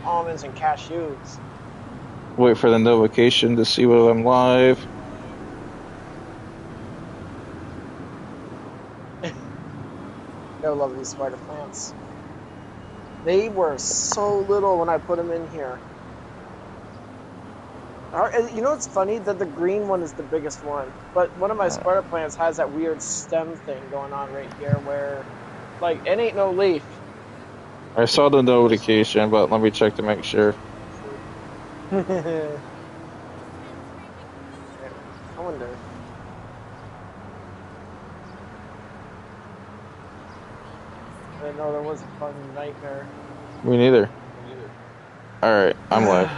almonds and cashews. Wait for the notification to see whether I'm live. I love these spider plants. They were so little when I put them in here. You know what's funny? That the green one is the biggest one. But one of my spider plants has that weird stem thing going on right here where, like, it ain't no leaf. I saw the notification, but let me check to make sure. I wonder. I didn't know there was a fun nightmare. Me neither. Alright, I'm live.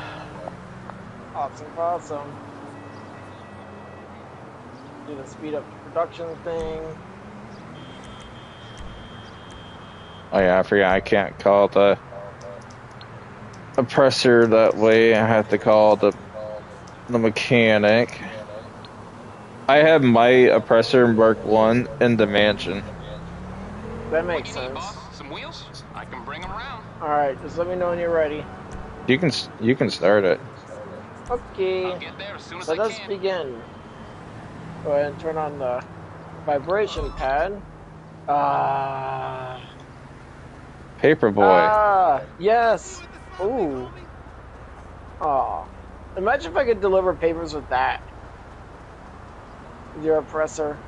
Awesome. Do the speed up production thing. Oh yeah, I forgot I can't call the oppressor that way. I have to call the mechanic. I have my oppressor Mark 1 in the mansion. That makes sense. Some wheels? I can bring them around. Alright, just let me know when you're ready. You can start it. Okay. I'll get there as soon as Let I us can. begin. Go ahead and turn on the vibration pad. Paperboy. Yes. Ooh. Aw. Imagine if I could deliver papers with that. With your oppressor.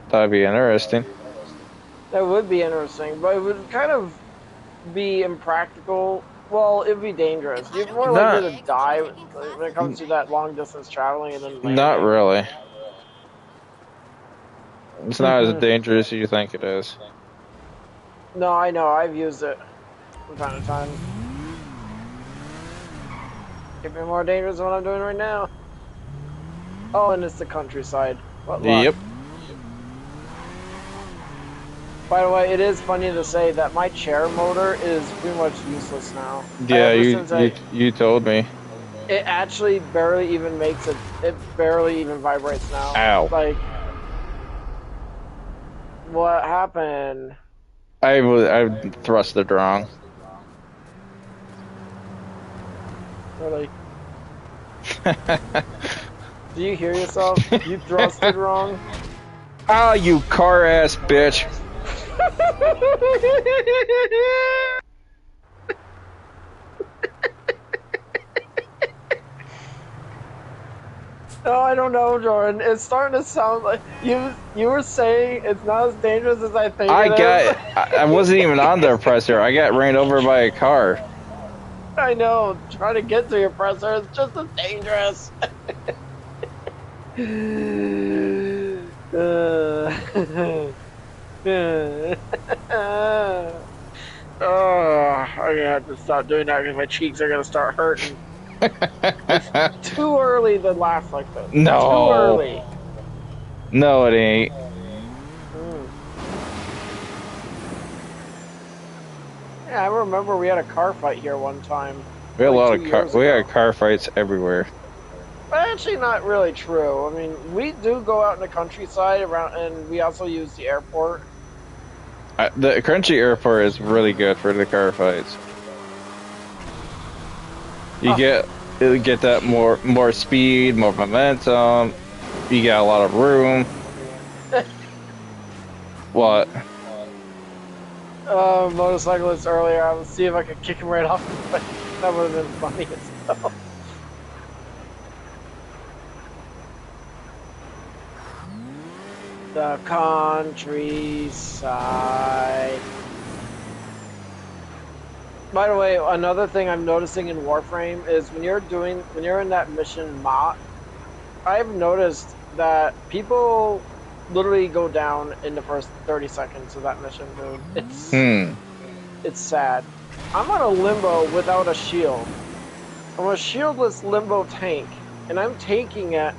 That'd be interesting. That would be interesting, but it would kind of be impractical. Well, it'd be dangerous. You're more likely to die when it comes to that long distance traveling and then landing. Not really. It's not as dangerous as you think it is. No, I know. I've used it from time to time. Could be more dangerous than what I'm doing right now. Oh, and it's the countryside. What luck. Yep. By the way, it is funny to say that my chair motor is pretty much useless now. Yeah, you told me. It actually barely even makes it. It barely even vibrates now. Ow. Like, what happened? I thrusted wrong. Really? Do you hear yourself? You thrusted wrong? Ah, you car ass bitch. No, I don't know, Jordan. It's starting to sound like you were saying it's not as dangerous as I think it is. I wasn't even on the oppressor. I got ran over by a car. I know. Trying to get to your oppressor is just as dangerous. I'm gonna have to stop doing that because my cheeks are gonna start hurting. It's too early to laugh like this. No. Too early. No, it ain't. Yeah, I remember we had a car fight here one time. We had a lot of we had car fights everywhere. Actually, not really true. I mean, we do go out in the countryside around, and we also use the airport. The Crunchy Airport is really good for the car fights. You get that more speed, more momentum. You get a lot of room. What? Motorcyclist earlier. I will see if I could kick him right off. That would have been funny as hell. The countryside. By the way, another thing I'm noticing in Warframe is when you're in that mission mock, I've noticed that people literally go down in the first 30 seconds of that mission, dude. It's sad. I'm on a limbo without a shield. I'm a shieldless limbo tank, and I'm taking it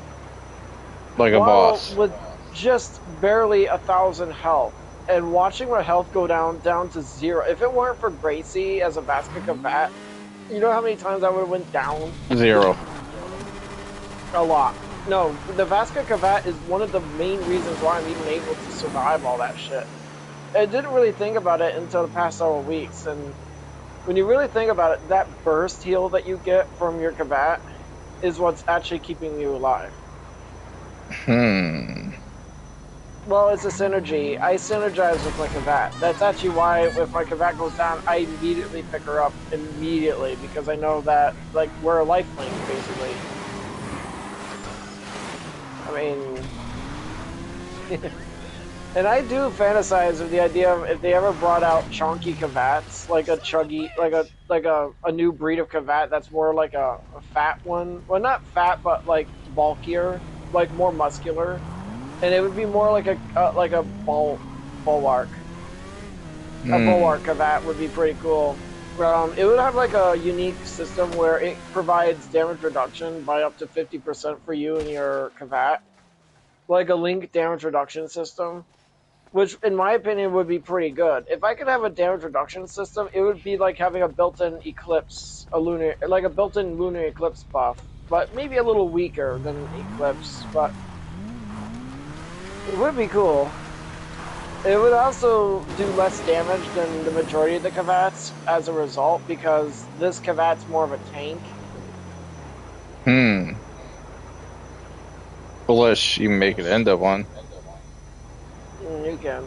like a boss with just barely 1,000 health, and watching my health go down to 0. If it weren't for Gracie as a Vasca Kavat, you know how many times I would have went down? 0. A lot. No, the Vasca Kavat is one of the main reasons why I'm even able to survive all that shit. I didn't really think about it until the past several weeks, and when you really think about it, that burst heal that you get from your Kavat is what's actually keeping you alive. Well, it's a synergy. I synergize with my Kavat. That's actually why if my Kavat goes down, I immediately pick her up immediately because I know that, like, we're a life link, basically. I mean... And I do fantasize with the idea of if they ever brought out chonky Kavats, like a chuggy, like a new breed of Kavat that's more like a fat one. Well, not fat, but like bulkier, like more muscular, and it would be more like a bulwark. A bulwark Kavat would be pretty cool. It would have like a unique system where it provides damage reduction by up to 50% for you and your Kavat, like a link damage reduction system. Which, in my opinion, would be pretty good. If I could have a damage reduction system, it would be like having a built-in Eclipse, like a built-in Lunar Eclipse buff, but maybe a little weaker than Eclipse, but it would be cool. It would also do less damage than the majority of the Kavats as a result, because this Kavat's more of a tank. Unless you make it into one. You can.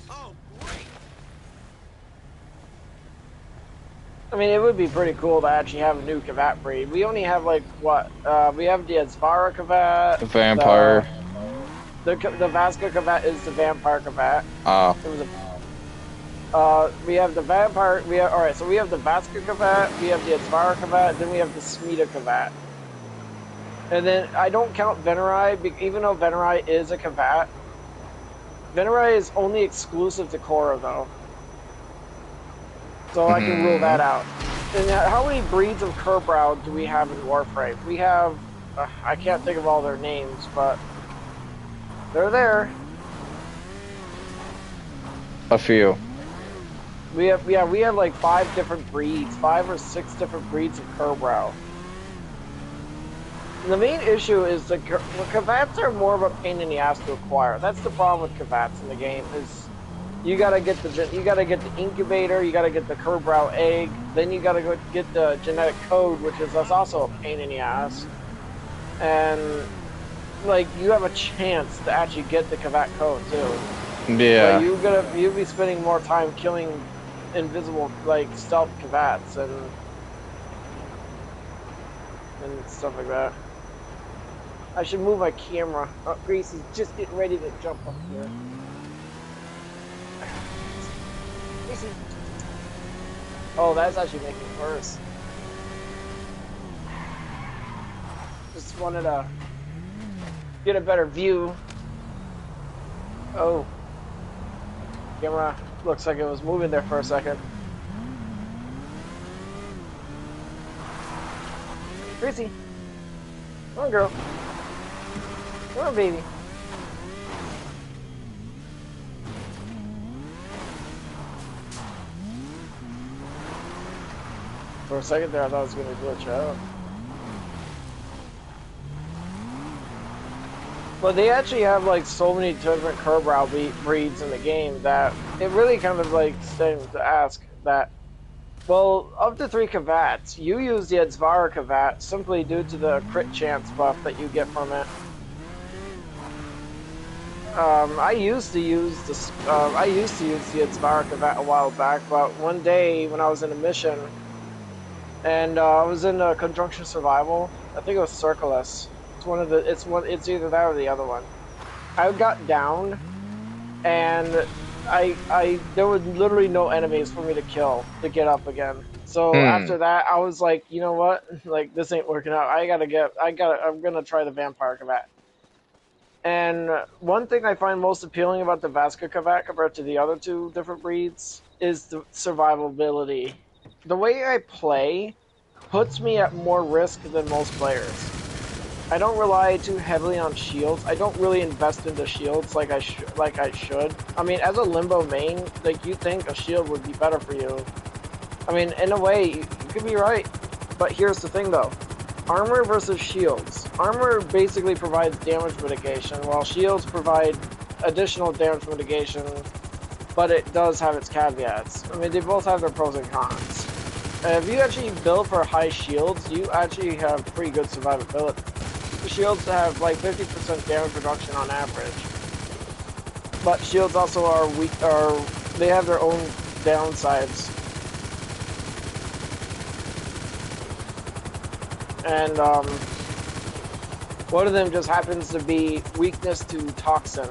Oh, great. I mean, it would be pretty cool to actually have a new Kavat breed. We only have, like, what? We have the Atzvara Kavat. The vampire. The Vaska Kavat is the vampire Kavat. Oh. It was we have the vampire. Alright, so we have the Vaska Kavat, we have the Atzvara Kavat, then we have the Smita Kavat. And then I don't count Venerai, even though Venerai is a Kavat. Venerai is only exclusive to Korra, though. So I can rule that out. And how many breeds of Kerbrow do we have in Warframe? We have... I can't think of all their names, but... they're there. A few. We have like 5 different breeds. 5 or 6 different breeds of Kerbrow. The main issue is the Kavats are more of a pain in the ass to acquire. That's the problem with Kavats in the game. Is you gotta get the incubator, you gotta get the Kerbrow egg, then you gotta go get the genetic code, which is also a pain in the ass. And like you have a chance to actually get the Kavat code too. Yeah. But you'll be spending more time killing invisible like stealth Kavats and stuff like that. I should move my camera. Oh, Grace is just getting ready to jump up here. Gracie. Oh, that's actually making it worse. Just wanted to get a better view. Oh. Camera looks like it was moving there for a second. Gracie. Come on, girl. Come on, baby. For a second there, I thought it was going to glitch out. But they actually have like so many different Kerbrow breeds in the game that it really kind of like seems to ask that. Well, of the 3 Kavats, you use the Atzvara Kavat simply due to the crit chance buff that you get from it. I used to use the Atzvara Kavat a while back, but one day when I was in a mission, and I was in Conjunction Survival, I think it was Circulus. It's either that or the other one. I got down, and there were literally no enemies for me to kill to get up again. So after that, I was like, you know what? Like this ain't working out. I'm gonna try the Vampire Kavat. And one thing I find most appealing about the Vaska Kavat compared to the other 2 different breeds is the survivability. The way I play puts me at more risk than most players. I don't rely too heavily on shields. I don't really invest into shields like I should. I mean, as a Limbo main, like you think a shield would be better for you. I mean, in a way, you could be right. But here's the thing, though: armor versus shields. Armor basically provides damage mitigation, while shields provide additional damage mitigation but it does have its caveats. I mean, they both have their pros and cons. If you actually build for high shields, you actually have pretty good survivability. The shields have like 50% damage reduction on average. But shields also are weak, they have their own downsides. And one of them just happens to be weakness to toxin.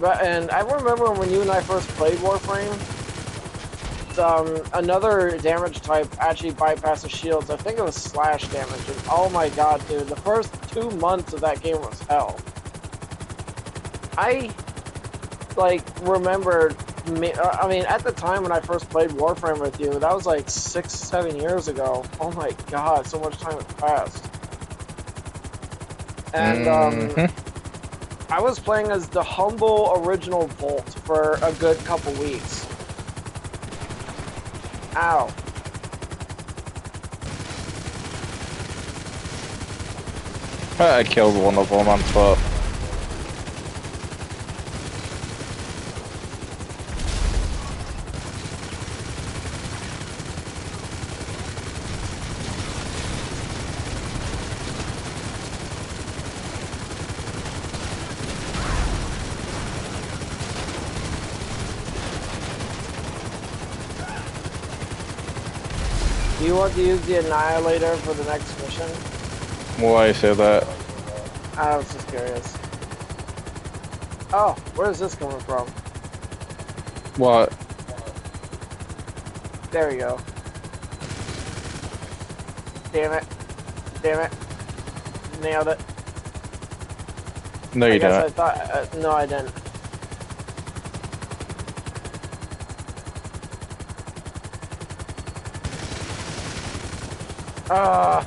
And I remember when you and I first played Warframe, another damage type actually bypasses shields. I think it was slash damage. And oh my god, dude, the first 2 months of that game was hell. I remembered. I mean, at the time when I first played Warframe with you, that was like 6-7 years ago. Oh my god, so much time has passed. And I was playing as the humble original Volt for a good couple weeks. Ow. I killed one of them on foot. Do you want to use the Annihilator for the next mission? Why say that? I was just curious. Oh, where is this coming from? What? There we go. Damn it. Damn it. Nailed it. No, you I didn't. guess I thought, no, I didn't. Ah.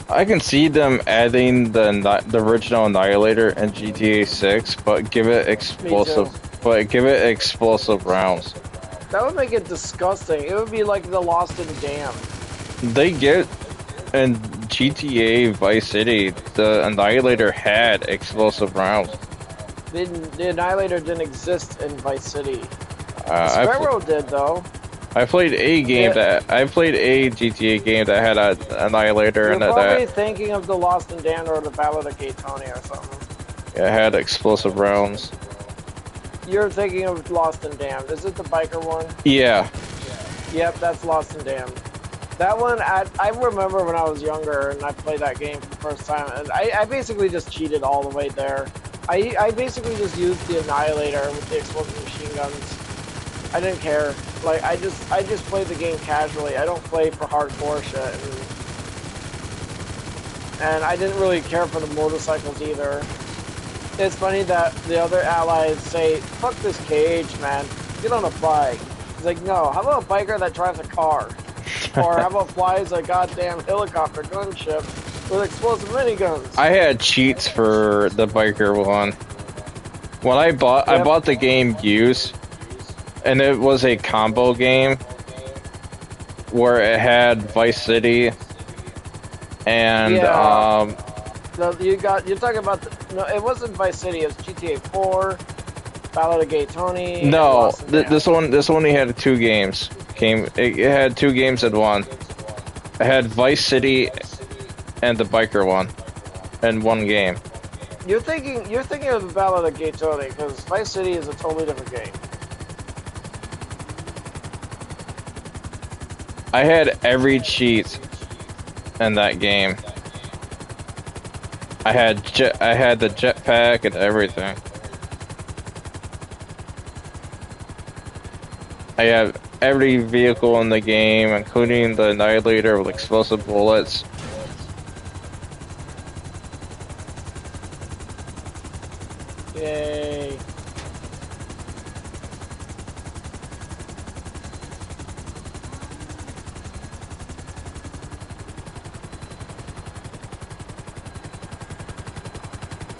I can see them adding the original Annihilator in GTA 6, but give it explosive. But give it explosive rounds. That would make it disgusting. It would be like the Lost and Damned. They get in GTA Vice City, the Annihilator had explosive rounds. The Annihilator didn't exist in Vice City. I did though. played a game I played a GTA game that had an Annihilator You're in probably it thinking of the Lost and Damned or the Ballad of Gay Tony or something. it had explosive rounds. You're thinking of Lost and Damned. Is it the biker one? Yeah. Yep, that's Lost and Damned. That one, I remember when I was younger and I played that game for the first time, and I basically just cheated all the way there. I basically just used the Annihilator with the explosive machine guns. I didn't care. Like, I just played the game casually. I don't play for hardcore shit. And I didn't really care for the motorcycles either. It's funny that the other allies say, fuck this cage, man. Get on a bike. It's like, no, how about a biker that drives a car? Or how about flies a goddamn helicopter gunship with explosive miniguns? I had cheats for the biker one. When I bought the game used, and it was a combo game where it had Vice City and you're talking about no, it wasn't Vice City. It was GTA 4, Ballad of Gay Tony. No, this one only had 2 games. It had 2 games in one. It had Vice City and the biker one in one game. You're thinking of the Ballad of Gay Tony because Vice City is a totally different game. I had every cheat in that game. I had the jetpack and everything. I have every vehicle in the game, including the Annihilator with explosive bullets. Yay.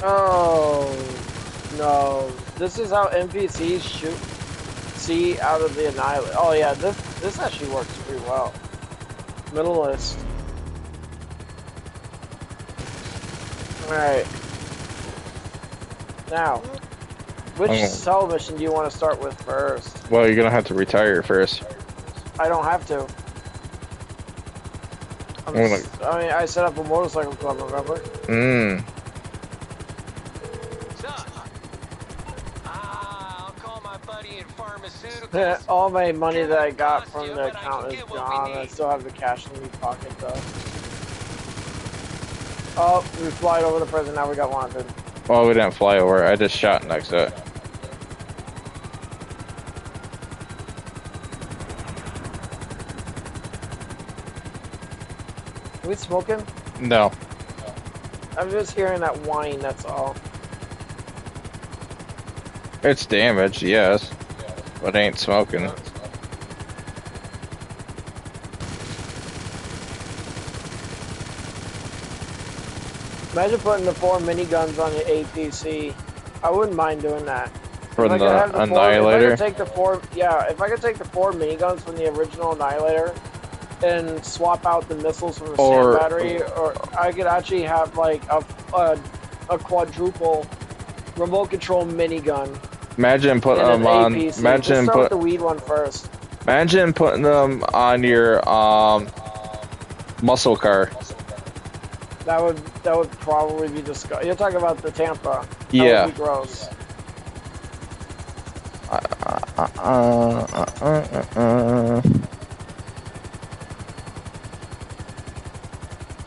Oh, no. This is how NPCs shoot. See out of the annihilate. Oh yeah, this actually works pretty well. Middle list. All right. Now, which cell mission do you want to start with first? Well, you're gonna have to retire first. I don't have to. I mean, I set up a motorcycle club, remember? I'll call my buddy in pharmaceuticals. All my money that I got from the account is gone. I still have the cash in my pocket though. Oh, we flied over the prison. Now we got wanted. Well, we didn't fly over. I just shot next to it. Are we smoking? No. I'm just hearing that whine, that's all. It's damaged, yes. But ain't smoking. Imagine putting the 4 miniguns on the APC. I wouldn't mind doing that. From the Annihilator? If I could take the 4, yeah, if I could take the 4 miniguns from the original Annihilator and swap out the missiles from the sand battery, or I could actually have like a quadruple remote control minigun. Imagine putting them on. APC. Imagine start with the weed one first. Imagine putting them on your muscle car. That would probably be disgusting. You're talking about the Tampa. That Yeah. would be gross.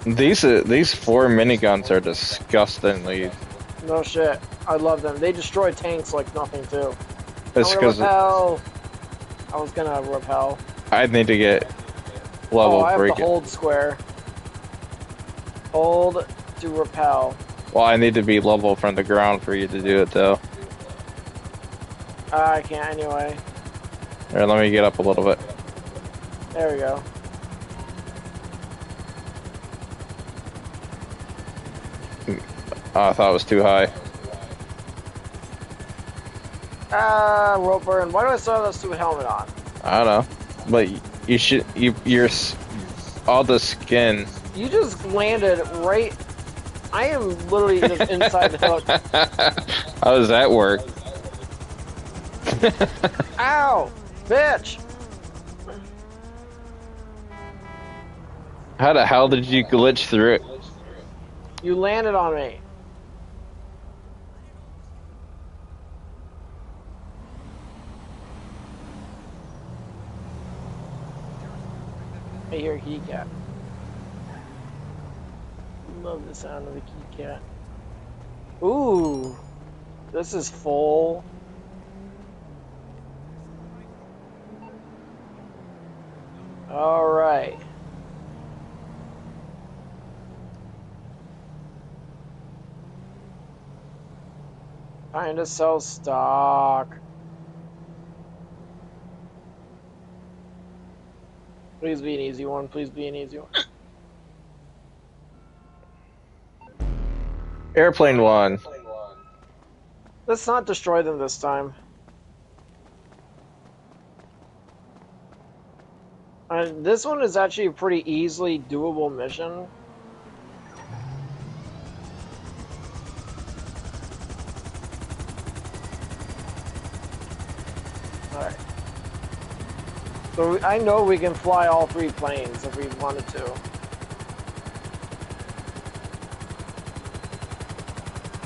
These 4 miniguns are disgustingly. No shit. I love them. They destroy tanks like nothing too. It's because I was gonna repel. I need to get level I have break to it. hold square. Hold to repel. Well, I need to be level from the ground for you to do it though. I can't anyway. Here, let me get up a little bit. There we go. Oh, I thought it was too high. Roper, and why do I still have that stupid helmet on? I don't know, but you should. You're all the skin. You just landed right. I am literally just inside the hook. How does that work? Ow! Bitch! How the hell did you glitch through it? You landed on me. I hear a key cat. Love the sound of the key cat. Ooh, this is full. All right. Trying to sell stock. Please be an easy one. Please be an easy one. Airplane 1. Let's not destroy them this time. This one is actually a pretty easily doable mission. Alright. So I know we can fly all 3 planes if we wanted to.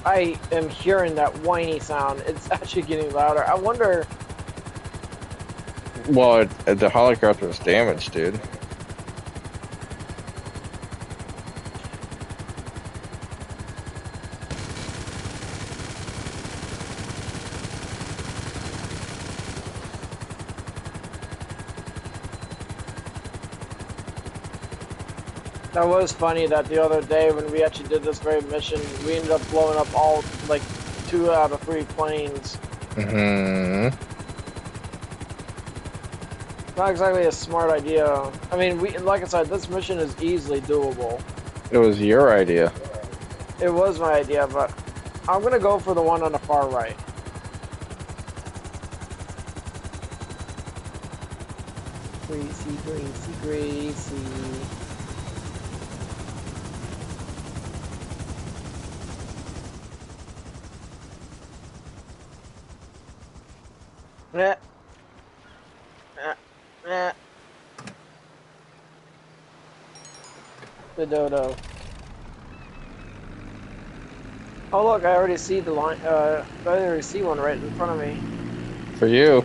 I am hearing that whiny sound. It's actually getting louder. I wonder... Well, the helicopter was damaged, dude. That was funny that the other day when we actually did this very mission, we ended up blowing up all, like, 2 out of 3 planes. Mm-hmm. Not exactly a smart idea. I mean, like I said, this mission is easily doable. It was your idea. It was my idea, but I'm gonna go for the one on the far right. Greasy, greasy, greasy. Eh, eh, eh. The dodo. Oh look, I already see the line. I already see one right in front of me. For you.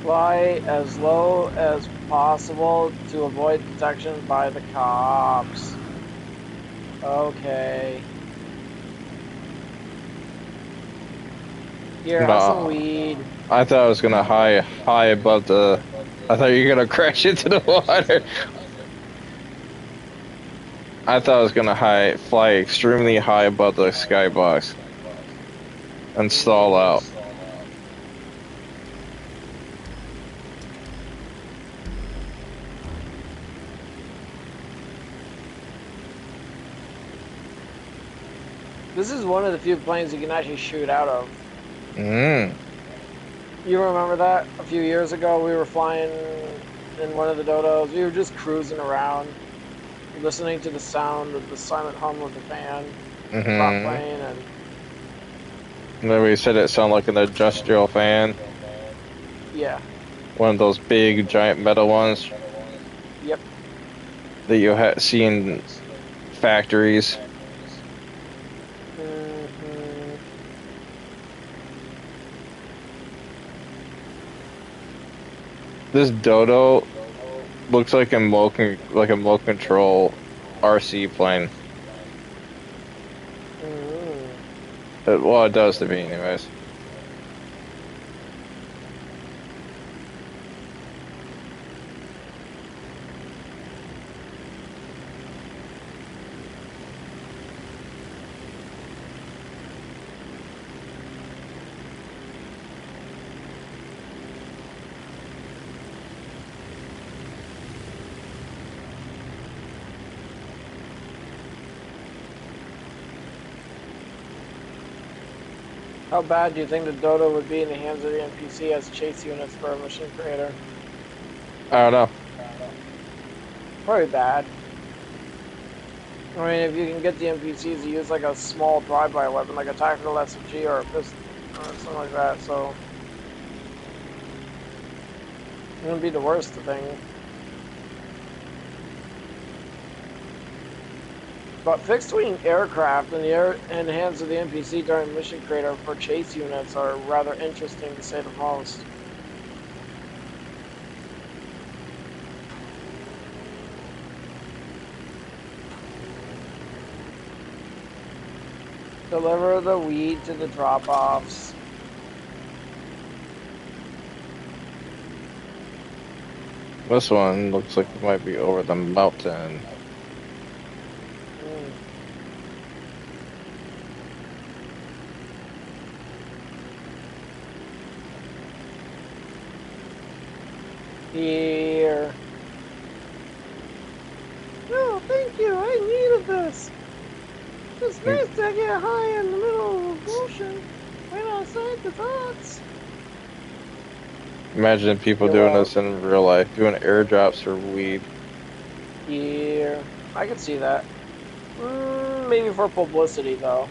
Fly as low as possible to avoid detection by the cops. Okay. Here, have some No, weed. I thought I was gonna high above the. I thought you were gonna crash into the water. I thought I was gonna fly extremely high above the skybox and stall out. This is one of the few planes you can actually shoot out of. Mm. You remember that? A few years ago, we were flying in one of the dodos. We were just cruising around, listening to the sound of the silent hum of the fan, prop Mm-hmm. plane, and And then we said it sounded like an industrial fan, yeah. one of those big giant metal ones Yep. that you see in factories. Mm-hmm. This Dodo looks like a remote control RC plane. Mm-hmm. Well, it does to me, anyways. How bad do you think the Dodo would be in the hands of the NPC as chase units for a mission creator? I don't know. Probably bad. I mean, if you can get the NPCs to use like a small drive-by weapon, like a tactical SMG or a pistol, or something like that, so it wouldn't be the worst thing. But fixed-wing aircraft in the hands of the NPC during mission creator for chase units are rather interesting to say the most. Deliver the weed to the drop-offs. This one looks like it might be over the mountain. Here. No, thank you. I needed this. It's nice to get high in the middle of the ocean, right outside the docks. Imagine people doing this in real life, doing airdrops for weed. Yeah, I could see that. Maybe for publicity, though.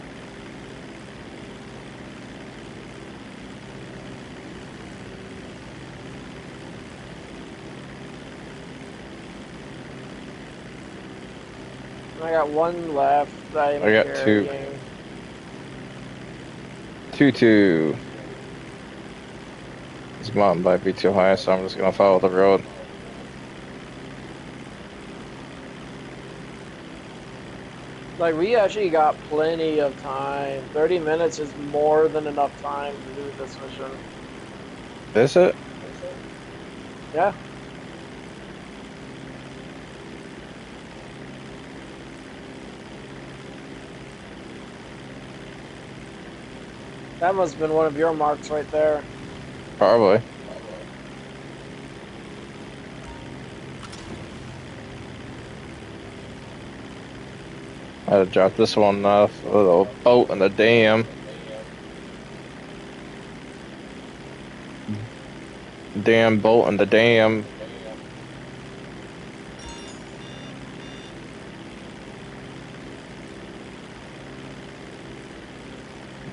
I got one left. I got two. 2-2. This mountain might be too high, so I'm just gonna follow the road. Like, we actually got plenty of time. 30 minutes is more than enough time to do this mission. Is it? Yeah. That must have been one of your marks right there. Probably. Had to drop this one off a little boat in the dam. Damn boat in the dam.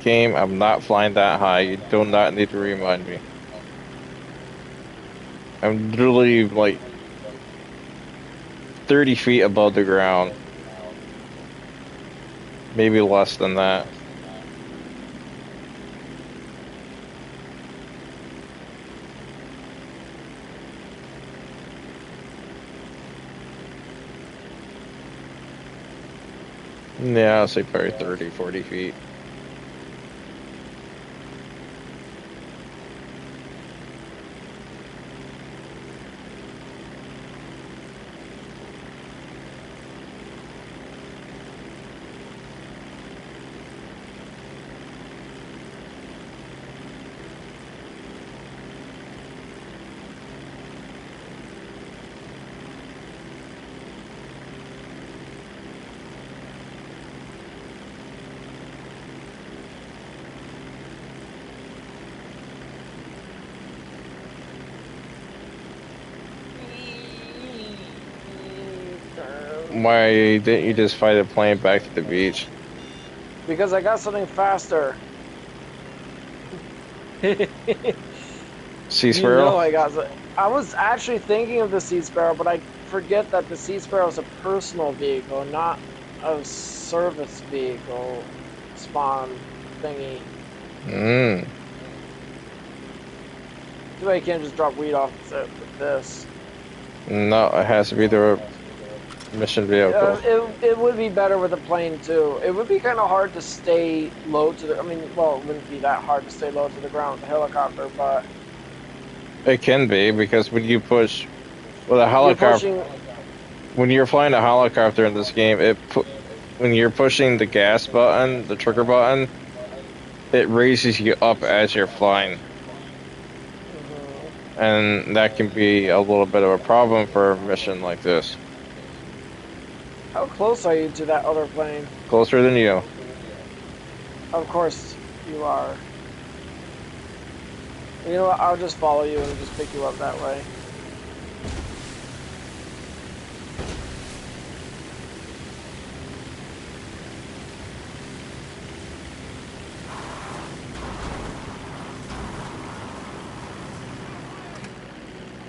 Game, I'm not flying that high. You do not need to remind me. I'm literally like 30 feet above the ground. Maybe less than that. Yeah, I'll say probably 30, 40 feet. Why didn't you just fight a plane back to the beach? Because I got something faster. Sea You Sparrow? know I was actually thinking of the Sea Sparrow, but I forget that the Sea Sparrow is a personal vehicle, not a service vehicle spawn thingy. Mmm. Too bad you can't just drop weed off with this. No, it has to be the mission vehicle. It would be better with a plane too. It would be kind of hard to stay low to the. I mean, well, it wouldn't be that hard to stay low to the ground with a helicopter, but It can be, because when you push with a helicopter, when you're flying a helicopter in this game, when you're pushing the gas button, the trigger button, it raises you up as you're flying. And that can be a little bit of a problem for a mission like this. How close are you to that other plane? Closer than you. Of course you are. You know what? I'll just follow you and just pick you up that way.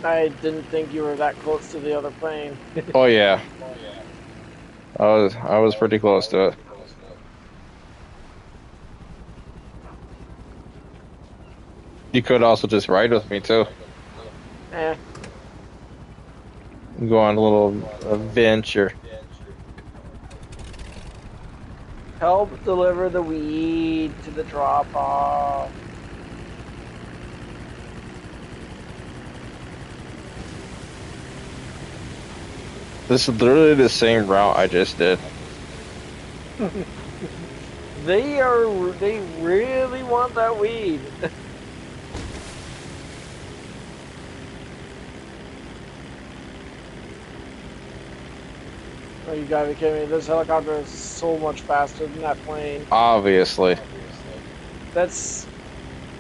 I didn't think you were that close to the other plane. Oh yeah. I was pretty close to it. You could also just ride with me too. Eh. Go on a little adventure. Help deliver the weed to the drop-off. This is literally the same route I just did. They really want that weed. Oh, you gotta be kidding me. This helicopter is so much faster than that plane. Obviously. That's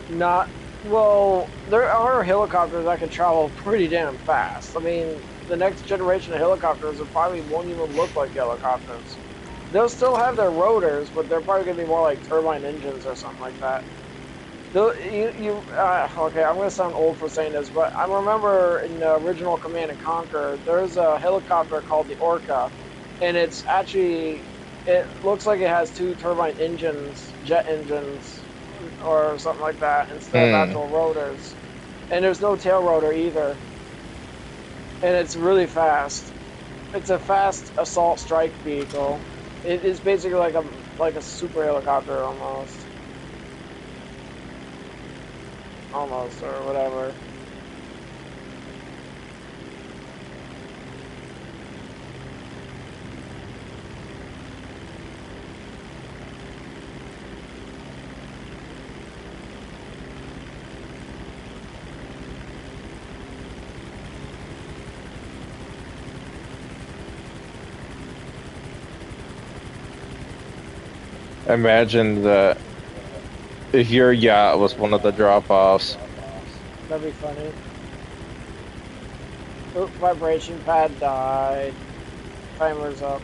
not... Well, there are helicopters that can travel pretty damn fast. I mean, the next generation of helicopters probably won't even look like helicopters. They'll still have their rotors, but they're probably going to be more like turbine engines or something like that. Okay, I'm going to sound old for saying this, but I remember in the original Command & Conquer, there's a helicopter called the Orca, and it's actually, it looks like it has two turbine engines, jet engines, or something like that, instead of actual rotors. And there's no tail rotor either. And it's really fast. It's a fast assault strike vehicle. It is basically like a super helicopter almost. Almost, or whatever. Imagine that if your yacht was one of the drop-offs. That'd be funny. Oop, vibration pad died. Timer's up.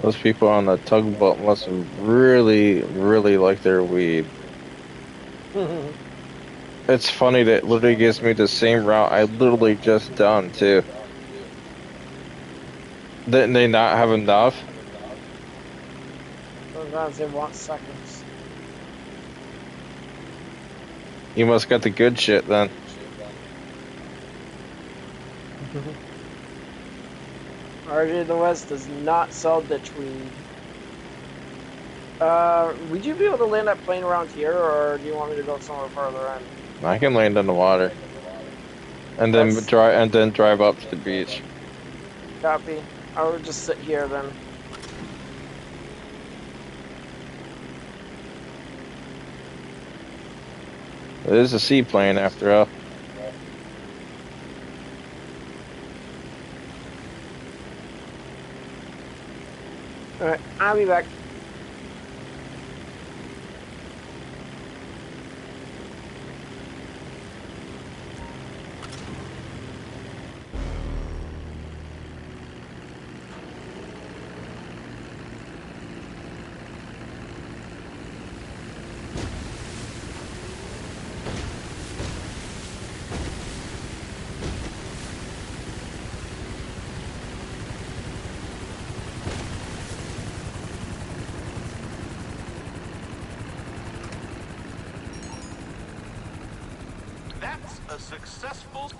Those people on the tugboat must have really, really like their weed. It's funny that it literally gives me the same route I literally just done too. Didn't they not have enough? Sometimes they want seconds. You must got the good shit then. RJ the West does not sell ditch weed. Would you be able to land that plane around here, or do you want me to go somewhere further in? I can land in the water, and then That's- drive up to the beach. Copy. I would just sit here then. It is a seaplane after all. Alright, I'll be back. That's a successful...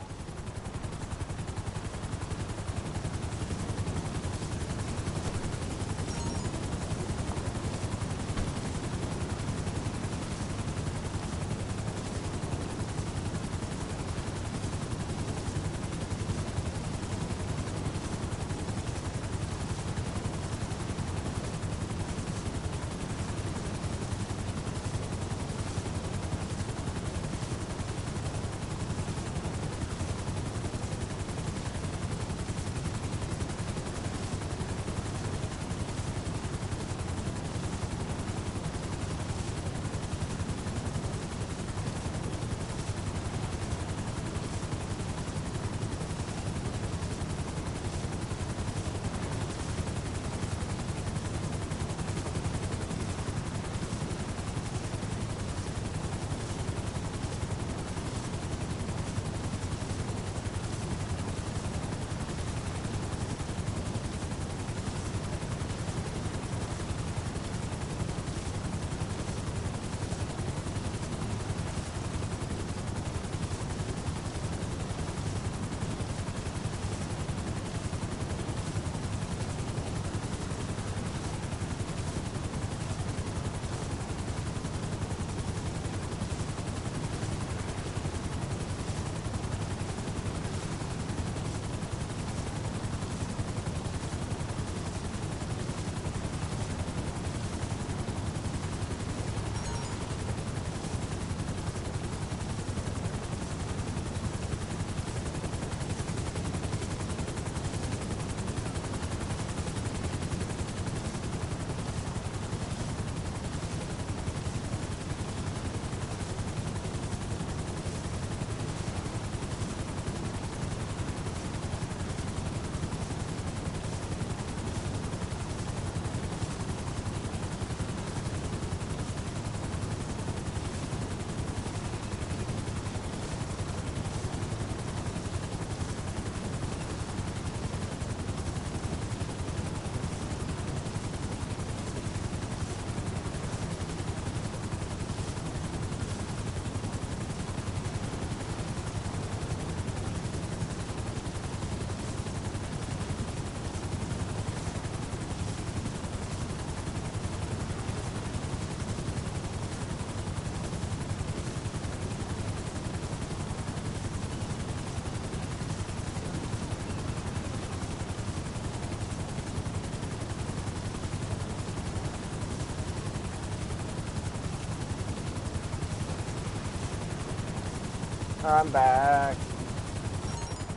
I'm back.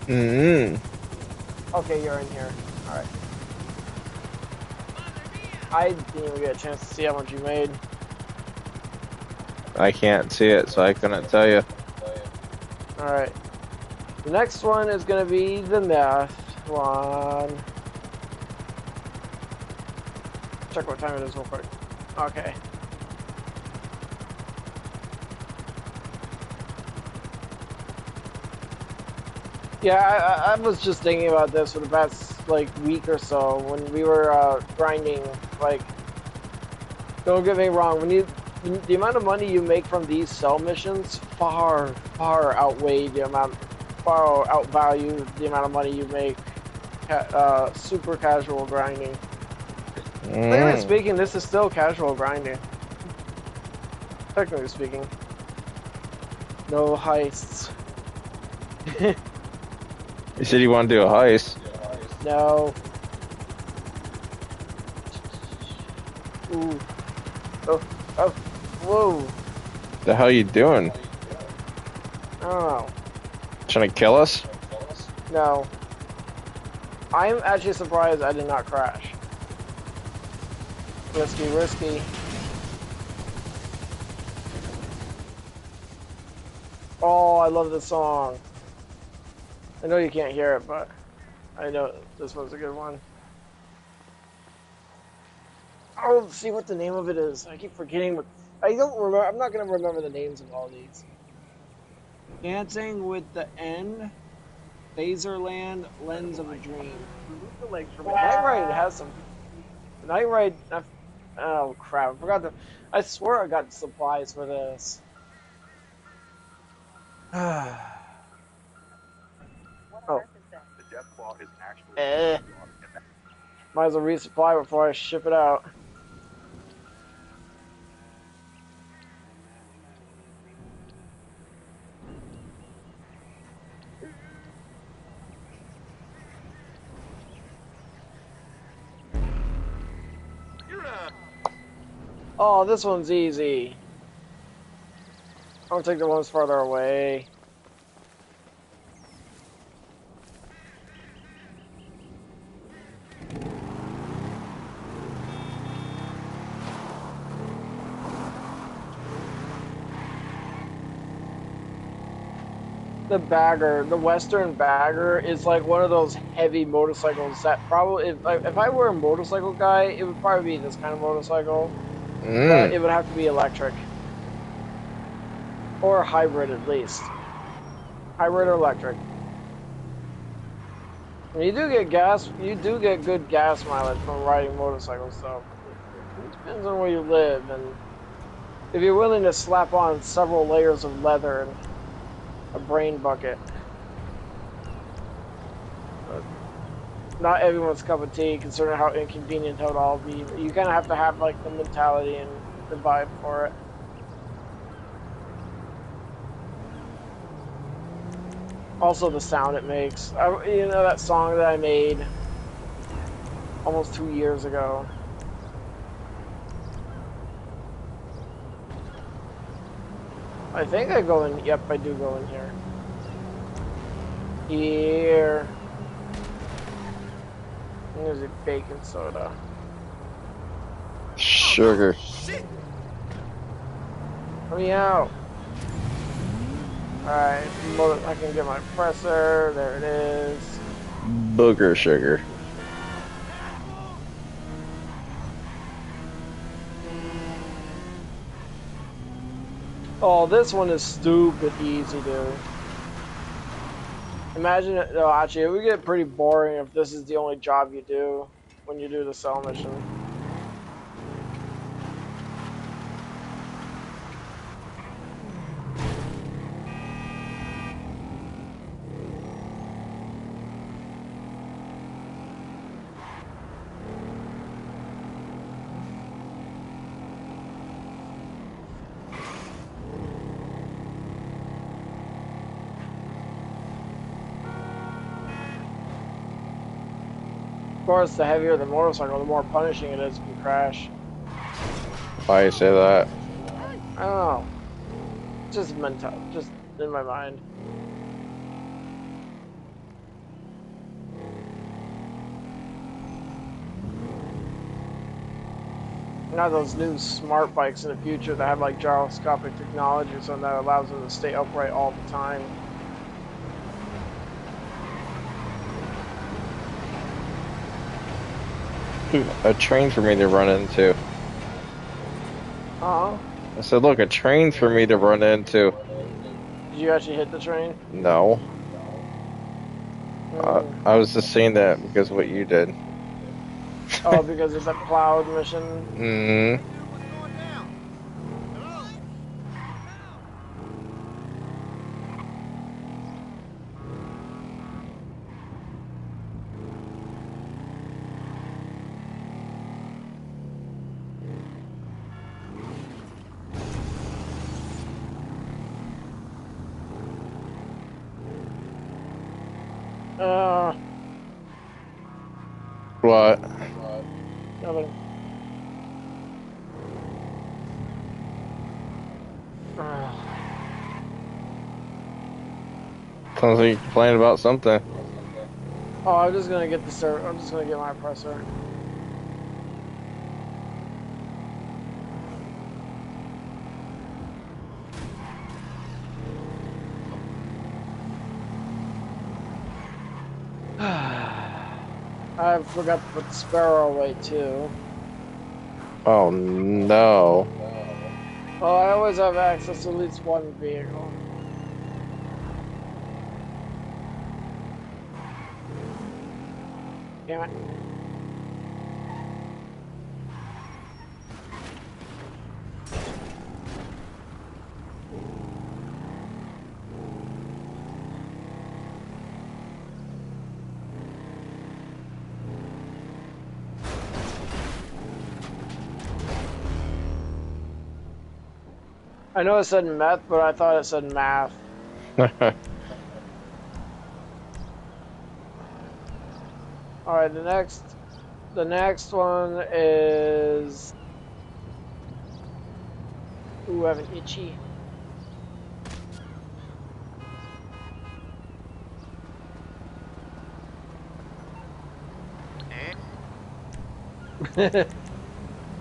Mm. Okay, you're in here. Alright. I didn't even get a chance to see how much you made. I can't see it, so I couldn't tell you. Alright. The next one is gonna be the math one. Check what time it is real quick. Okay. Yeah, I was just thinking about this for the past like week or so when we were grinding. Like, don't get me wrong, the amount of money you make from these cell missions far outweigh the amount, far outvalue the amount of money you make super casual grinding. Technically speaking, this is still casual grinding. Technically speaking, no heists. You said you want to do a heist. No. Ooh. Oh. Oh. Whoa. The hell you doing? I don't know. Trying to kill us? No. I'm actually surprised I did not crash. Risky, risky. Oh, I love this song. I know you can't hear it, but I know this was a good one. Oh, let's see what the name of it is. I keep forgetting what. I don't remember. I'm not gonna remember the names of all these. Dancing with the End, Phaserland, Lens of a Dream. Remove the legs from it. Night Ride has some. Night Ride. Oh crap! I forgot to. I swear I got supplies for this. Oh. Might as well resupply before I ship it out. Oh, this one's easy. I'll take the ones farther away. The Bagger, the Western Bagger, is like one of those heavy motorcycles that probably, if I were a motorcycle guy, it would probably be this kind of motorcycle. But it would have to be electric. Or hybrid at least. Hybrid or electric. And you do get gas, you do get good gas mileage from riding motorcycles, so it depends on where you live, and if you're willing to slap on several layers of leather and a brain bucket. But not everyone's cup of tea, considering how inconvenient it would all be. You kind of have to have like the mentality and the vibe for it. Also, the sound it makes. You know that song that I made almost 2 years ago. I think I go in. Yep, I do go in here. Here. And there's a bacon soda. Sugar. Let me out. Alright, I can get my presser. There it is. Booger sugar. Oh, this one is stupid easy, dude. Imagine it. No, actually, it would get pretty boring if this is the only job you do when you do the cell mission. Of course, the heavier the motorcycle, the more punishing it is if you crash. Why you say that? I don't know. Just mental. Just in my mind. Now those new smart bikes in the future that have like gyroscopic technology or something that allows them to stay upright all the time. A train for me to run into. Uh-huh. I said, look, a train for me to run into. Did you actually hit the train? No. Mm. I was just saying that because of what you did. Oh, because of the cloud mission? Mm. What? Nothing. Sounds like you complained about something. Oh, I'm just gonna get the server. I'm just gonna get my oppressor. I forgot to put the sparrow away too. Oh no. Well, I always have access to at least one vehicle. Damn it. I know it said meth, but I thought it said math. Alright, the next one is... Ooh, I have an itchy.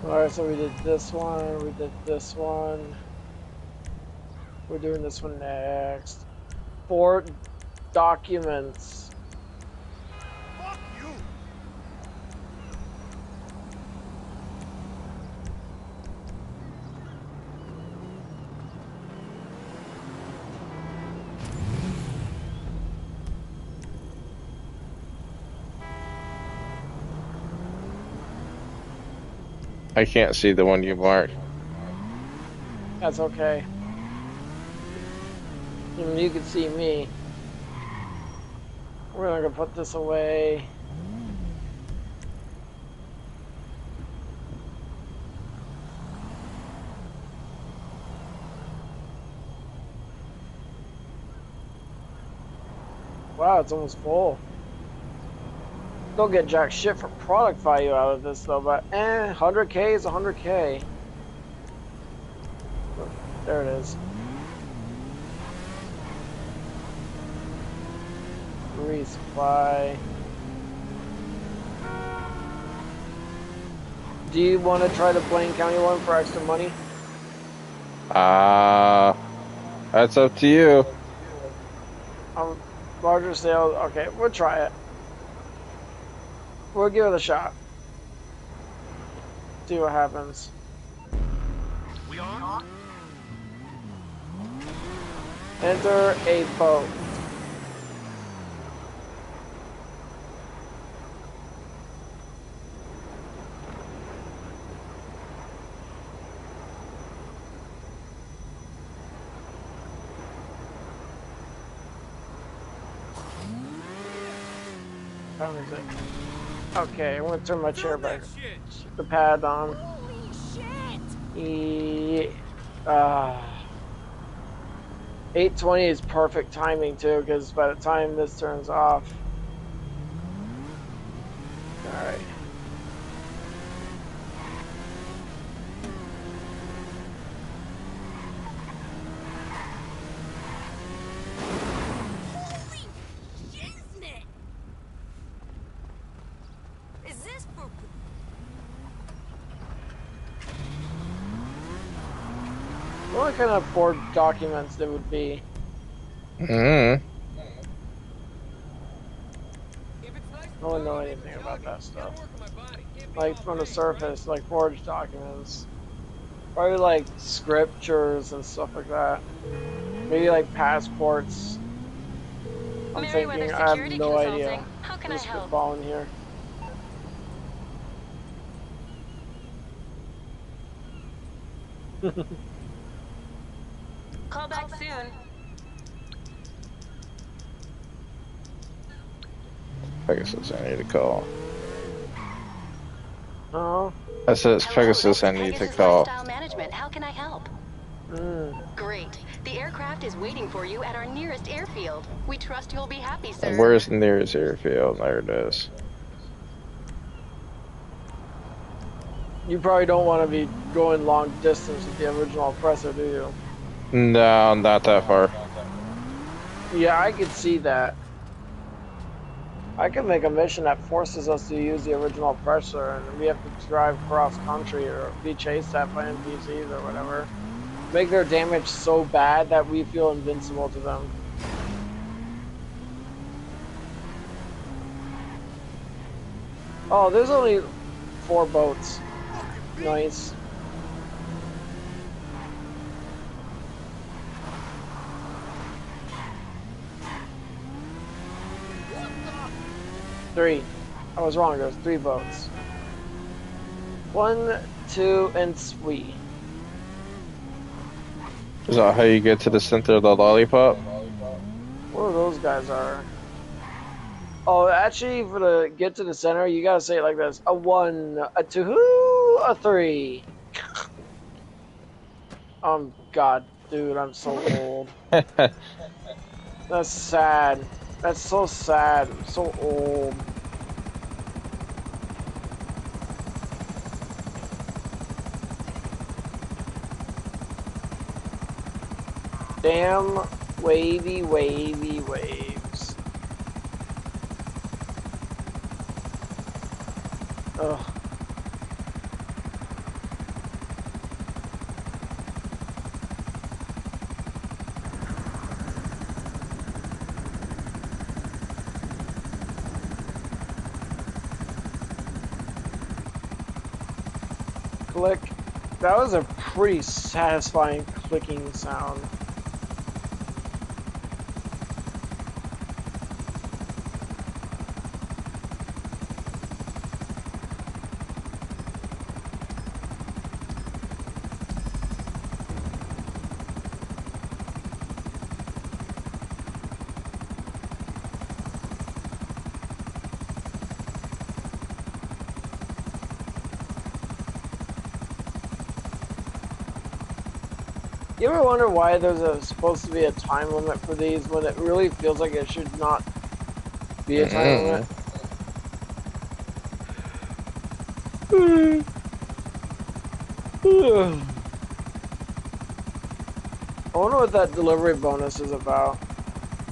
Alright, so we did this one, we did this one. We're doing this one next. 4 documents. Fuck you! I can't see the one you marked. That's okay. Even you can see me. We're gonna put this away. Wow, it's almost full. Don't get jack shit for product value out of this though, but 100k is 100k. There it is. Resupply. Do you want to try the Blaine County one for extra money? That's up to you. Larger sales. Okay, we'll try it. We'll give it a shot. See what happens. We on? Enter a boat. How is it? Okay, I'm gonna turn my chair back. The pad on. Holy shit! 8:20 is perfect timing too, because by the time this turns off. Alright. What kind of forged documents there would be? Mm. If it's nice I don't know anything and about jogging, that stuff. gotta work on my body. Can't be Like all from the pretty. surface, like forged documents. Probably like scriptures and stuff like that. Maybe like passports. I'm Merriweather thinking, I have Security no idea. Consulting. How can I Just help? spitballing here. Call back soon. Pegasus, I need to call. Oh. I said it's Hello, Pegasus, this I is need to Pegasus call. Lifestyle Management. How can I help? Great. The aircraft is waiting for you at our nearest airfield. We trust you'll be happy, sir. Where's the nearest airfield? There it is. You probably don't want to be going long distance with the original oppressor, do you? No, not that far. Yeah, I could see that. I could make a mission that forces us to use the original oppressor and we have to drive cross country or be chased at by NPCs or whatever. Make their damage so bad that we feel invincible to them. Oh, there's only 4 boats. Nice. Three. I was wrong, there's 3 boats. 1, 2, and 3. Is that how you get to the center of the lollipop? What those guys are? Oh, actually, for the get to the center, you gotta say it like this: a 1, a 2, a 3. God, dude, I'm so old. That's sad. That's so sad. I'm so old. Damn wavy, wavy waves. Ugh. Click. That was a pretty satisfying clicking sound. You ever wonder why supposed to be a time limit for these when it really feels like it should not be a time limit? I wonder what that delivery bonus is about.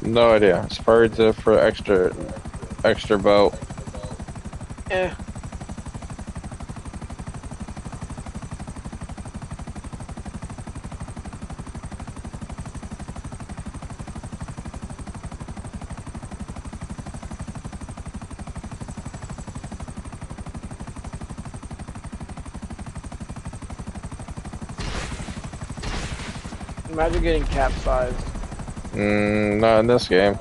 No idea. It's probably for extra boat. Eh. Imagine getting capsized. Not in this game.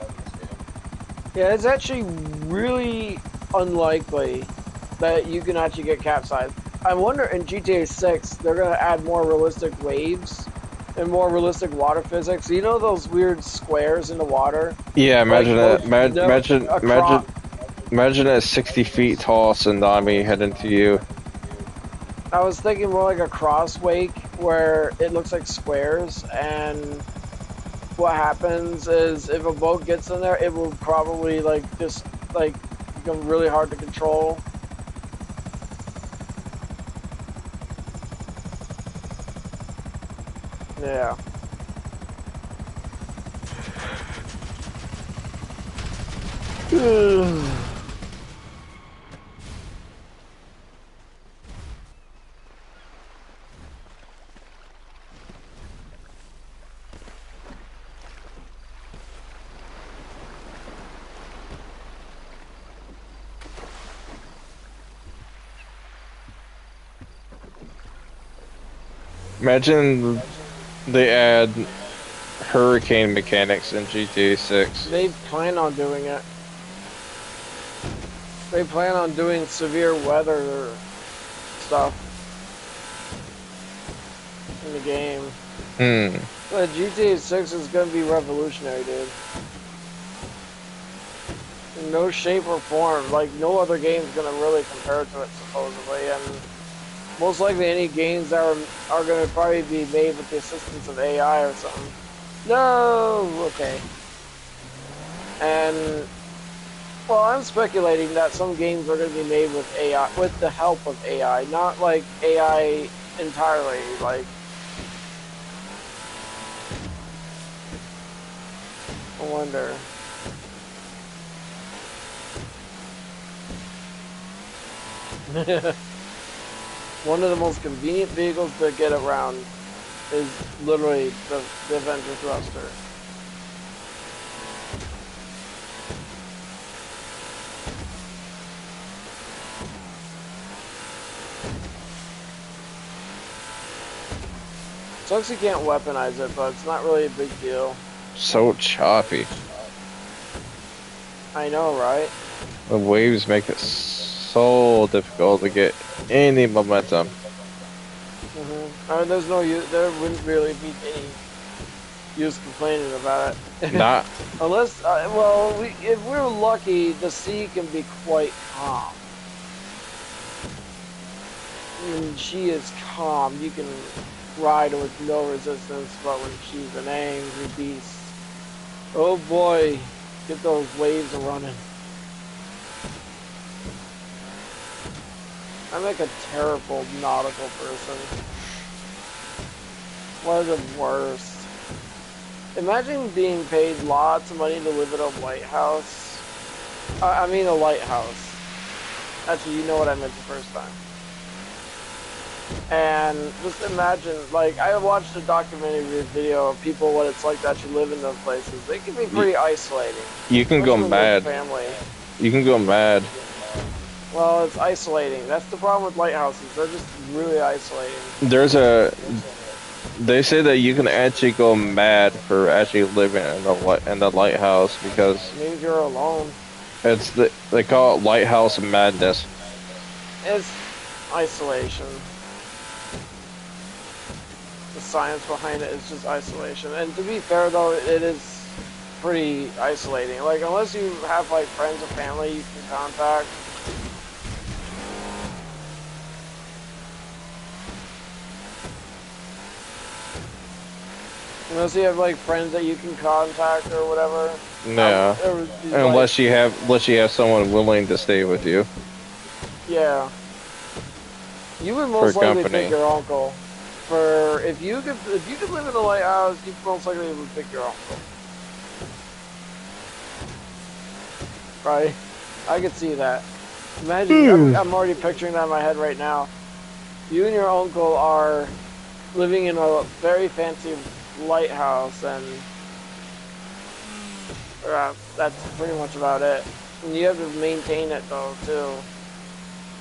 Yeah, it's actually really unlikely that you can actually get capsized. I wonder in GTA 6 they're gonna add more realistic waves and more realistic water physics. You know those weird squares in the water? Yeah, imagine like it. Imagine it 60 feet tall tsunami heading to you. I was thinking more like a cross wake where it looks like squares, and what happens is if a boat gets in there, it will probably just become really hard to control. Yeah. Imagine they add hurricane mechanics in GTA 6. They plan on doing it. They plan on doing severe weather stuff in the game. Hmm. But GTA 6 is gonna be revolutionary, dude. In no shape or form. Like, no other game's gonna really compare to it, supposedly. And most likely any games that are gonna probably be made with the assistance of AI or something. No! Okay. And, well, I'm speculating that some games are gonna be made with AI, with the help of AI. Not like AI entirely, like, I wonder. One of the most convenient vehicles to get around is literally the Avenger Thruster. Sucks you can't weaponize it, but it's not really a big deal. So choppy. I know, right? The waves make it so difficult to get any momentum. There's no use. There wouldn't really be any use complaining about it. Not. Unless, well, if we're lucky, the sea can be quite calm. When she is calm, you can ride with no resistance, but when she's an angry beast, oh boy, get those waves a running. I'm like a terrible nautical person. One of the worst. Imagine being paid lots of money to live in a lighthouse. I mean a lighthouse. Actually, you know what I meant the first time. And just imagine, like, I watched a documentary video of people, what it's like to actually live in those places. They can be pretty isolating. You can go mad. Family. You can go mad. Well, it's isolating. That's the problem with lighthouses. They're just really isolating. They say that you can actually go mad for actually living in the lighthouse because it means you're alone. They call it lighthouse madness. It's isolation. The science behind it is just isolation. And to be fair, though, it is pretty isolating. Like, unless you have, like, friends or family you can contact. Unless you have, like, friends that you can contact or whatever. Yeah. Unless you have someone willing to stay with you. Yeah. You would most likely pick your uncle. For if you could live in a lighthouse, you most likely would pick your uncle. Right? I could see that. Imagine, I'm already picturing that in my head right now. You and your uncle are living in a very fancy lighthouse, and that's pretty much about it. And you have to maintain it though too.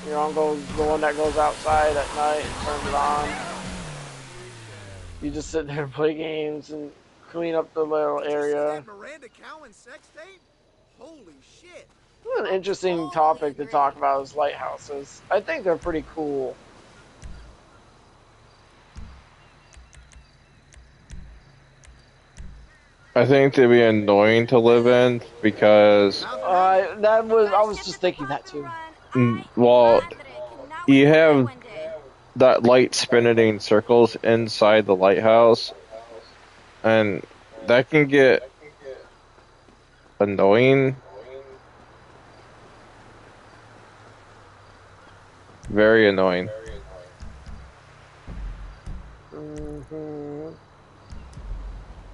Your uncle's the one that goes outside at night and turns it on. You just sit there and play games and clean up the little area. Miranda Cowan sex tape? Holy shit. An interesting topic to talk about is lighthouses. I think they're pretty cool. I think they'd be annoying to live in because I was just thinking that too. Well, you have that light spinning circles inside the lighthouse, and that can get annoying. Very annoying.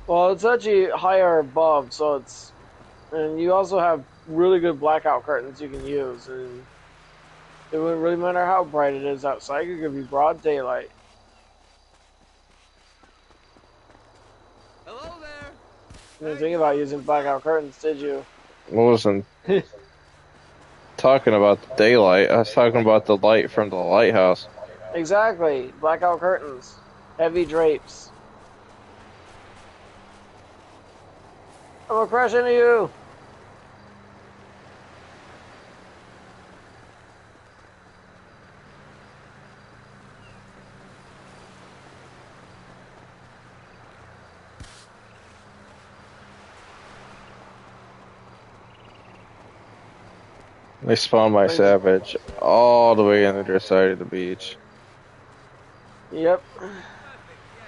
Well, it's actually higher above, so it's, and you also have really good blackout curtains you can use, and it wouldn't really matter how bright it is outside. It could be broad daylight. Hello there. You didn't think about using blackout curtains, did you? I wasn't talking about the daylight. I was talking about the light from the lighthouse. Exactly, blackout curtains. Heavy drapes. I'm gonna crash into you. They spawned my savage all the way on the other side of the beach. Yep. Perfect, yeah.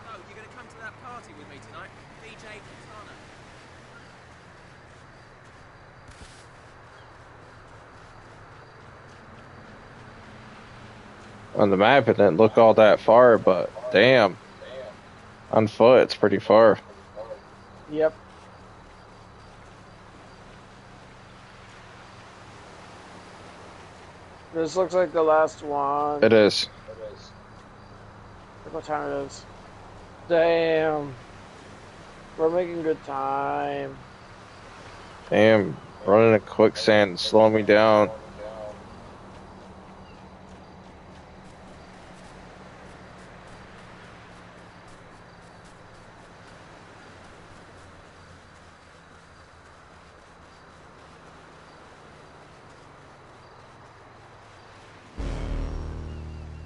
Oh, you're gonna come to that party with me tonight? DJ Katana. On the map, it didn't look all that far, but damn. On foot, it's pretty far. Yep. This looks like the last one. It is. Look what time it is. Damn. We're making good time. Damn, running a quicksand slowing me down.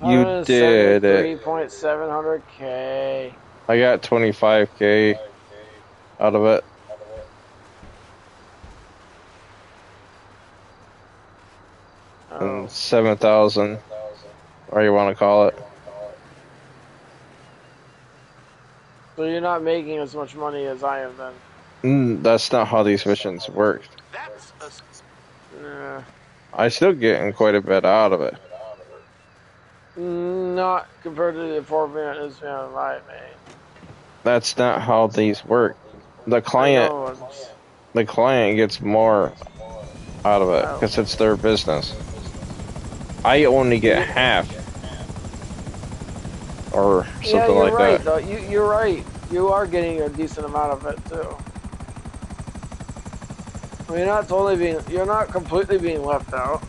You did it. 3.700K. I got 25K out of it. Oh. And 7,000, or you want to call it. So you're not making as much money as I am then? That's not how these missions work. That's a... Nah. I still getting quite a bit out of it. Not compared to the 4-minute is live, man. That's not how these work. The client gets more out of it because it's their business. I only get half, or something like right, that. Though. You're right. You are getting a decent amount of it too. I mean, you're not completely being left out.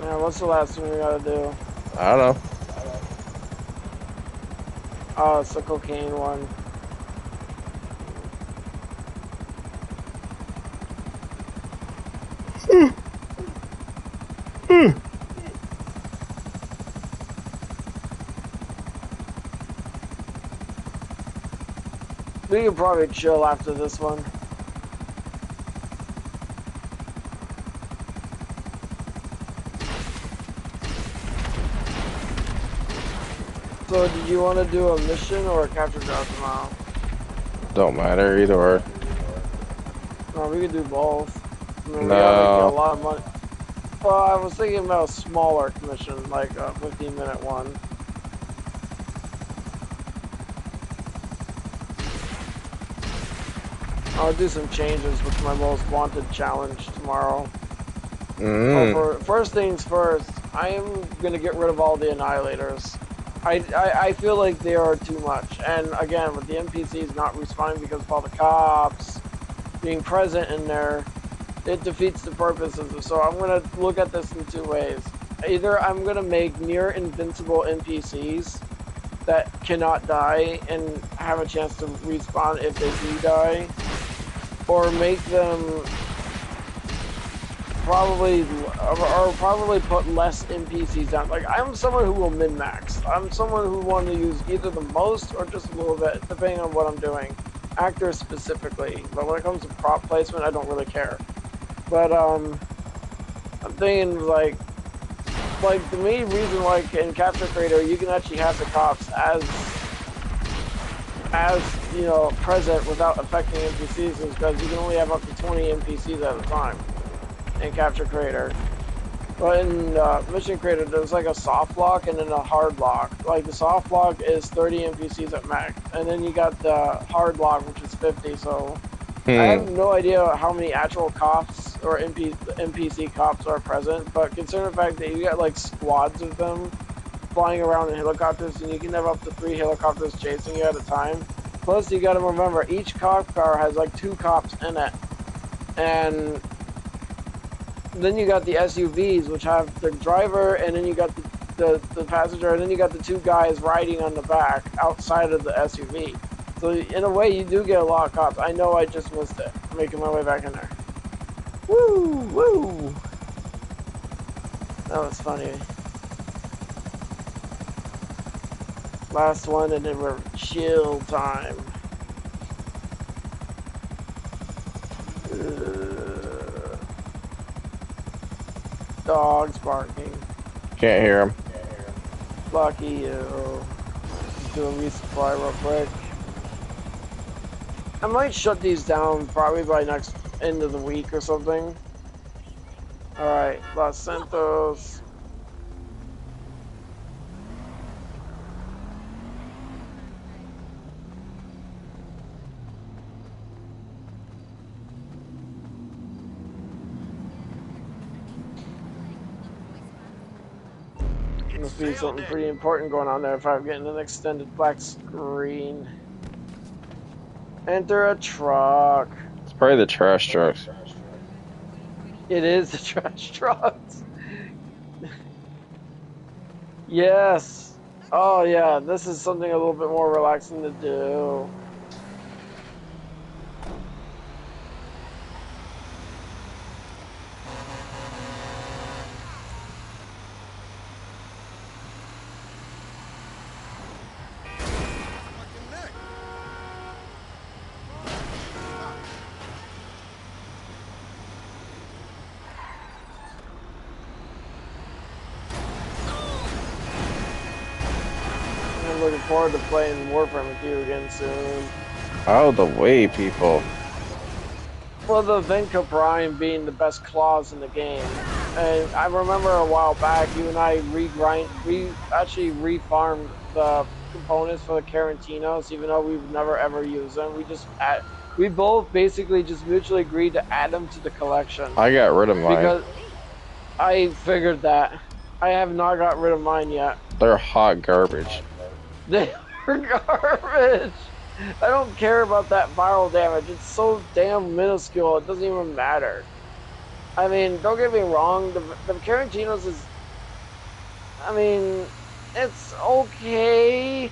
Yeah, what's the last thing we gotta do? I don't know. Oh, it's the cocaine one. We can probably chill after this one. So, did you want to do a mission or a capture ground tomorrow? Don't matter, either or. No, we could do both. I mean, we No. gotta make a lot of money. Well, I was thinking about a smaller mission, like a 15-minute one. I'll do some changes with my most wanted challenge tomorrow. First things first, I am gonna get rid of all the annihilators. I feel like they are too much, and again, with the NPCs not respawning because of all the cops being present in there, it defeats the purposes. So I'm gonna look at this in two ways. Either I'm gonna make near invincible NPCs that cannot die and have a chance to respawn if they do die, or make them probably put less NPCs down. Like, I'm someone who will min-max. I'm someone who want to use either the most or just a little bit, depending on what I'm doing. Actors specifically, but when it comes to prop placement, I don't really care. But I'm thinking like the main reason, like in Capture Creator, you can actually have the cops as you know, present without affecting NPCs, is because you can only have up to 20 NPCs at a time in Capture Creator. But in Mission Creator, there's like a soft lock and then a hard lock. Like the soft lock is 30 NPCs at max, and then you got the hard lock, which is 50. So I have no idea how many actual cops or NPC cops are present, but consider the fact that you got like squads of them flying around in helicopters, and you can have up to 3 helicopters chasing you at a time. Plus, you gotta remember, each cop car has like 2 cops in it. And then you got the SUVs, which have the driver, and then you got the passenger, and then you got the 2 guys riding on the back outside of the SUV. So in a way, you do get a lot of cops. I know I just missed it. I'm making my way back in there. Woo! Woo! That was funny. Last one, and then we're chill time. Dogs barking. Can't hear him. Lucky you. Do a resupply real quick. I might shut these down probably by next end of the week or something. Alright, Los Santos. Must be something pretty important going on there if I'm getting an extended black screen. Enter a truck. It's probably the trash trucks. It is the trash trucks. Yes. Oh yeah, this is something a little bit more relaxing to do. I'm looking forward to playing Warframe with you again soon. Out of the way, people. Well, the Venka Prime being the best claws in the game. And I remember a while back, you and I actually refarmed the components for the Carantinos, even though we've never ever used them. We both basically just mutually agreed to add them to the collection. I got rid of mine. Because I figured that. I have not got rid of mine yet. They're hot garbage. They are garbage. I don't care about that viral damage. It's so damn minuscule. It doesn't even matter. I mean, don't get me wrong. The Carantinos is... I mean, it's okay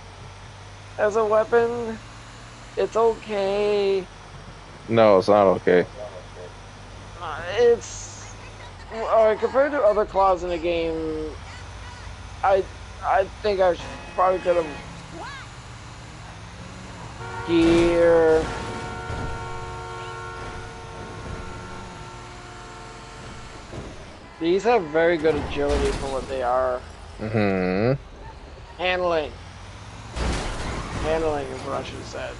as a weapon. It's okay. No, it's not okay. It's... Alright, compared to other claws in the game, I think I probably could have... Gear... These have very good agility for what they are. Mm-hmm. Handling. Handling is what I should have said.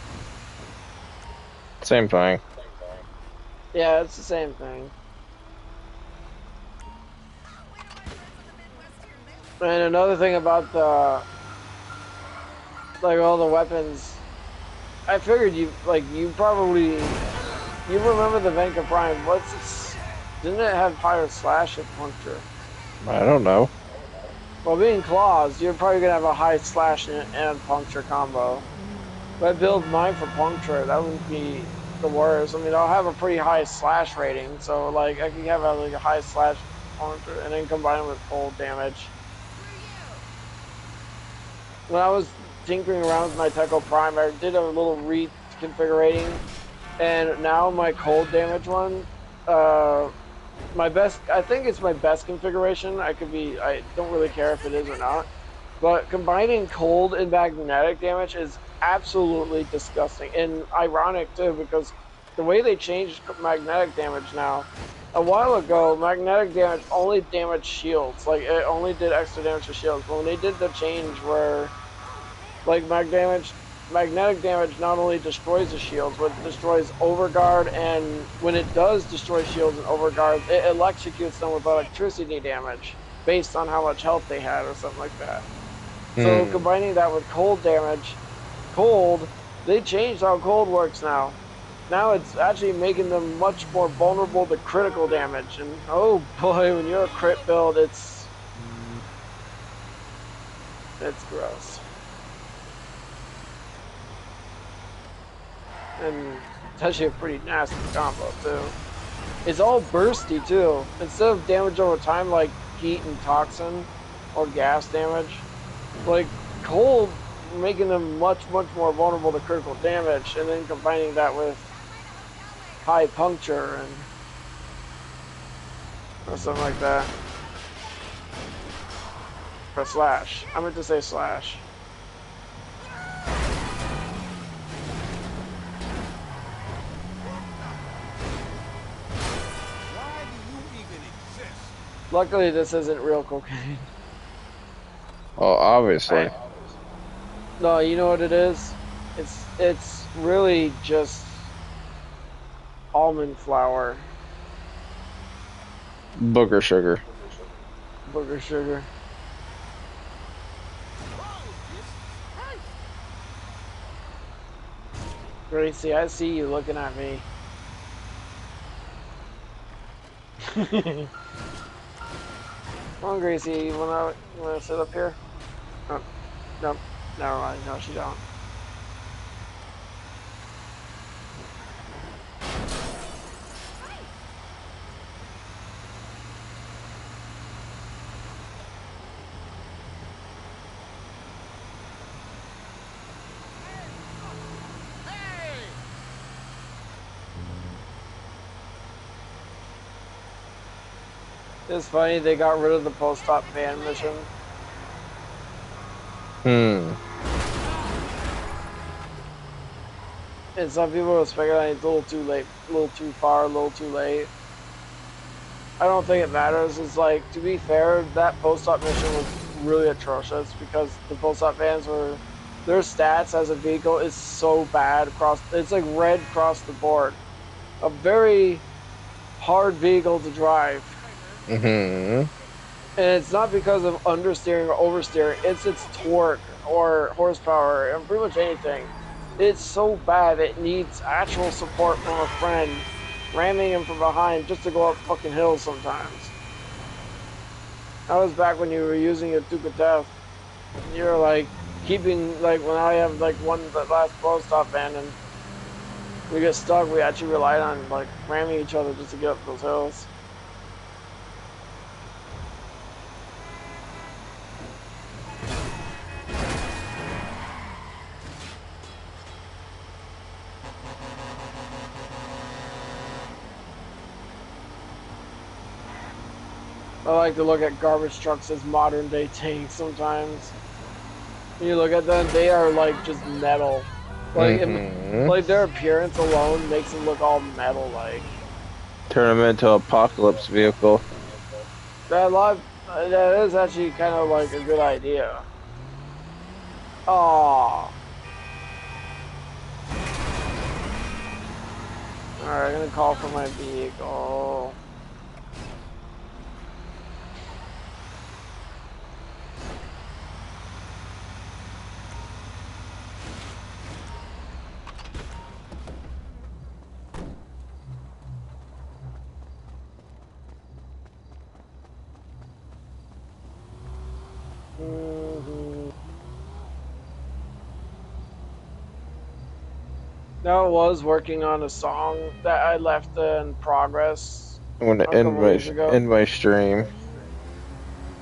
Same thing. Yeah, it's the same thing. And another thing about all the weapons, I figured you remember the Venka Prime. Didn't it have fire slash and puncture? I don't know. Well, being claws, you're probably gonna have a high slash and puncture combo. If I build mine for puncture, that wouldn't be the worst. I mean, I'll have a pretty high slash rating, so like I can have a high slash puncture and then combine it with cold damage. When I was tinkering around with my Techo Prime, I did a little reconfiguring, and now my cold damage one, I think it's my best configuration. I don't really care if it is or not, but combining cold and magnetic damage is absolutely disgusting and ironic too, because the way they changed magnetic damage now, a while ago magnetic damage only damaged shields, like it only did extra damage to shields, but when they did the change where like magnetic damage not only destroys the shields, but destroys overguard, and when it does destroy shields and overguard, it electrocutes them with electricity damage based on how much health they had or something like that. So combining that with cold damage, they changed how cold works now. Now it's actually making them much more vulnerable to critical damage, and oh boy, when you're a crit build, it's gross. and it's actually a pretty nasty combo too. It's all bursty too. Instead of damage over time like heat and toxin or gas damage, like cold making them much more vulnerable to critical damage, and then combining that with high puncture and or something like that. Or slash. I meant to say slash. Why do you even exist? Luckily, this isn't real cocaine. Oh, obviously. No, you know what it is? It's really just almond flour, Booger sugar. booger sugar. Gracie, I see you looking at me. Come on, Gracie, you wanna sit up here? Oh, nope, never mind. No, she don't. It's funny they got rid of the post-op van mission. And some people will speculate it's a little too late, a little too far, a little too late. I don't think it matters. It's like, to be fair, that post-op mission was really atrocious because the post-op vans were, their stats as a vehicle is so bad across, it's like red across the board. A very hard vehicle to drive. Mm-hmm. And it's not because of understeering or oversteering, it's its torque or horsepower and pretty much anything. It's so bad it needs actual support from a friend ramming him from behind just to go up fucking hills sometimes. That was back when you were using a Duke of Death. You were like keeping, like when I have like the last post-op van and we get stuck, we actually relied on like ramming each other just to get up those hills. I like to look at garbage trucks as modern day tanks sometimes. When you look at them, they are like just metal. Like, like their appearance alone makes them look all metal like. Turn them into apocalypse vehicle. That is actually kind of like a good idea. Aww. Alright, I'm gonna call for my vehicle. Now I was working on a song that I left in progress I'm gonna end my stream.